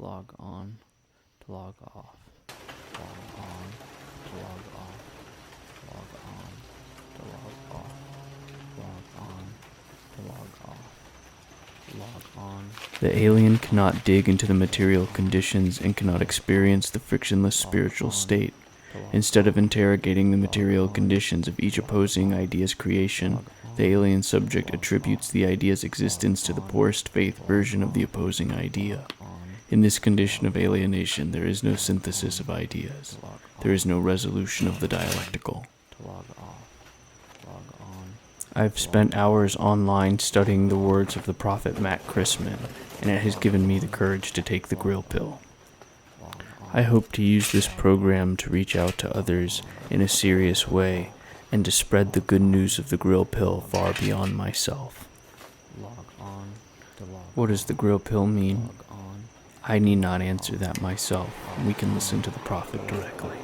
log on, to log off, log on, to log off, log on, to log off, log on, to log off, log on. The alien cannot dig into the material conditions and cannot experience the frictionless spiritual state. Instead of interrogating the material conditions of each opposing idea's creation, the alien subject attributes the idea's existence to the poorest faith version of the opposing idea. In this condition of alienation, there is no synthesis of ideas. There is no resolution of the dialectical. I've spent hours online studying the words of the prophet Matt Christman, and it has given me the courage to take the grill pill. I hope to use this program to reach out to others in a serious way and to spread the good news of the grill pill far beyond myself. What does the grill pill mean? I need not answer that myself. We can listen to the prophet directly.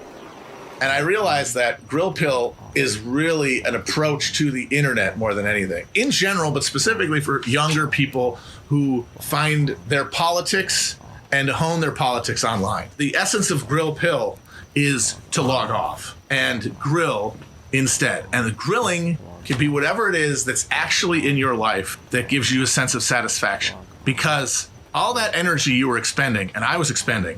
And I realized that grill pill is really an approach to the internet more than anything. In general, but specifically for younger people who find their politics and to hone their politics online. The essence of grill pill is to log off and grill instead. And the grilling can be whatever it is that's actually in your life that gives you a sense of satisfaction. Because all that energy you were expending, and I was expending,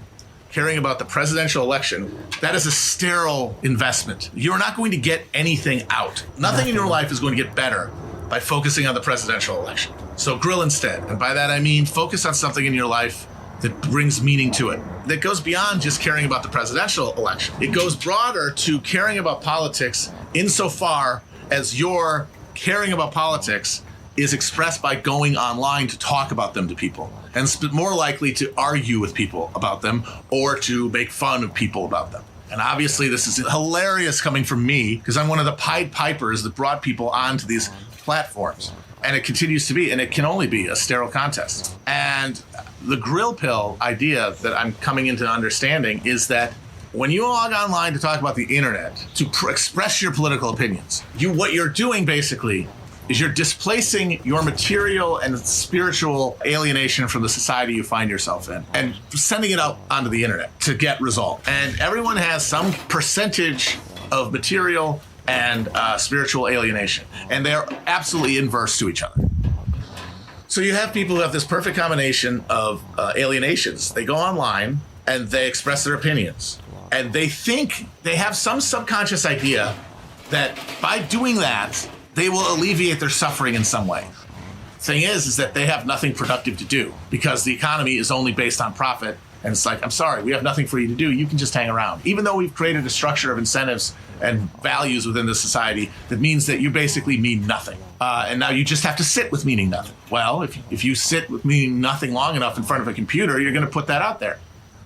caring about the presidential election, that is a sterile investment. You're not going to get anything out. Nothing in your life is going to get better by focusing on the presidential election. So grill instead. And by that I mean focus on something in your life that brings meaning to it, that goes beyond just caring about the presidential election. It goes broader to caring about politics insofar as your caring about politics is expressed by going online to talk about them to people, and more likely to argue with people about them or to make fun of people about them. And obviously this is hilarious coming from me because I'm one of the Pied Pipers that brought people onto these platforms. And it continues to be, and it can only be a sterile contest. And the grill pill idea that I'm coming into understanding is that when you log online to talk about the internet, to express your political opinions, what you're doing basically is you're displacing your material and spiritual alienation from the society you find yourself in and sending it out onto the internet to get result. And everyone has some percentage of material and spiritual alienation, and they're absolutely inverse to each other. So you have people who have this perfect combination of alienations. They go online and they express their opinions, and they think they have some subconscious idea that by doing that, they will alleviate their suffering in some way. Thing is that they have nothing productive to do because the economy is only based on profit. And it's like, I'm sorry, we have nothing for you to do. You can just hang around. Even though we've created a structure of incentives and values within the society that means that you basically mean nothing. And now you just have to sit with meaning nothing. Well, if you sit with meaning nothing long enough in front of a computer, you're going to put that out there.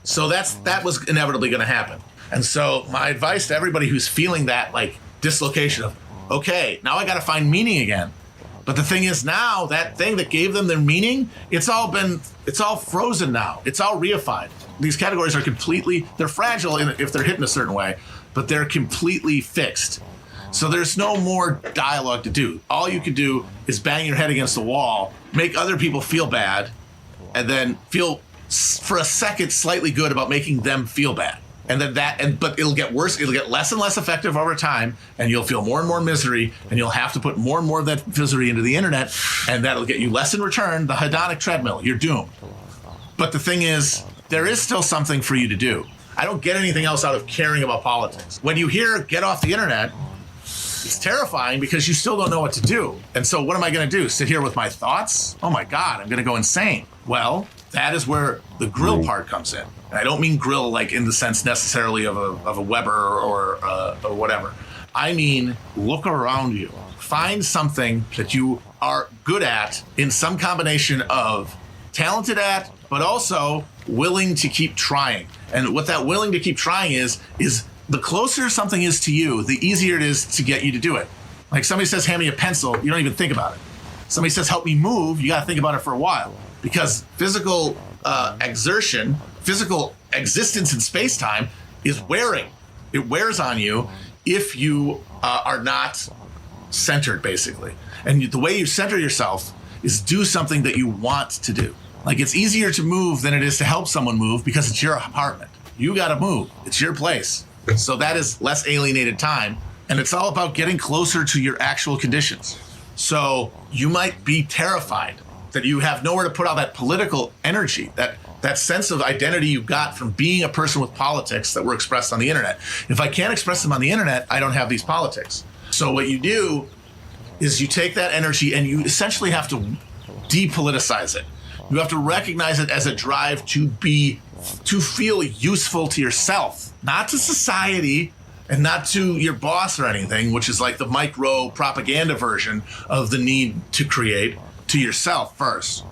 So that was inevitably going to happen. And so my advice to everybody who's feeling that like dislocation of, okay, now I got to find meaning again. But the thing is now, that thing that gave them their meaning, it's all frozen now. It's all reified. These categories are they're fragile if they're hit in a certain way, but they're completely fixed. So there's no more dialogue to do. All you can do is bang your head against the wall, make other people feel bad, and then feel for a second slightly good about making them feel bad. And then but it'll get worse. It'll get less and less effective over time, and you'll feel more and more misery, and you'll have to put more and more of that misery into the internet, and that'll get you less in return. The hedonic treadmill, you're doomed. But the thing is, there is still something for you to do. I don't get anything else out of caring about politics. When you hear get off the internet, it's terrifying because you still don't know what to do. And so what am I going to do? Sit here with my thoughts? Oh my God, I'm going to go insane. Well, that is where the grill part comes in. And I don't mean grill like in the sense necessarily of a Weber or whatever. I mean, look around you. Find something that you are good at in some combination of talented at, but also willing to keep trying. And what that willing to keep trying is the closer something is to you, the easier it is to get you to do it. Like somebody says, hand me a pencil, you don't even think about it. Somebody says, help me move, you got to think about it for a while. Because physical exertion, physical existence in space-time is wearing. It wears on you if you are not centered, basically. And the way you center yourself is do something that you want to do. Like, it's easier to move than it is to help someone move because it's your apartment. You got to move. It's your place. So that is less alienated time. And it's all about getting closer to your actual conditions. So you might be terrified that you have nowhere to put all that political energy, that sense of identity you got from being a person with politics that were expressed on the internet. If I can't express them on the internet, I don't have these politics. So what you do is you take that energy and you essentially have to depoliticize it. You have to recognize it as a drive to feel useful to yourself, not to society and not to your boss or anything, which is like the micro propaganda version of the need to create, to yourself first.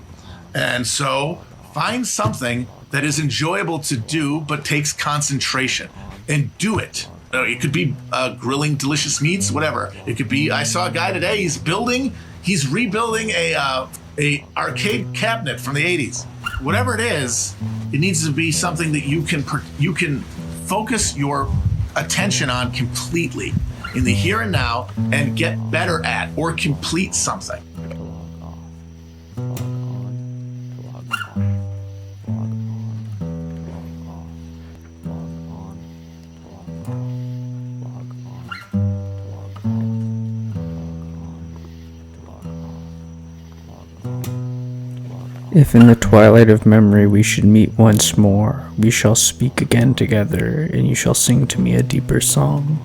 And so find something that is enjoyable to do but takes concentration and do it. It could be grilling delicious meats, whatever. It could be, I saw a guy today, he's rebuilding a arcade cabinet from the 80s. Whatever it is, it needs to be something that you can focus your attention on completely in the here and now and get better at or complete something. If in the twilight of memory we should meet once more, we shall speak again together, and you shall sing to me a deeper song.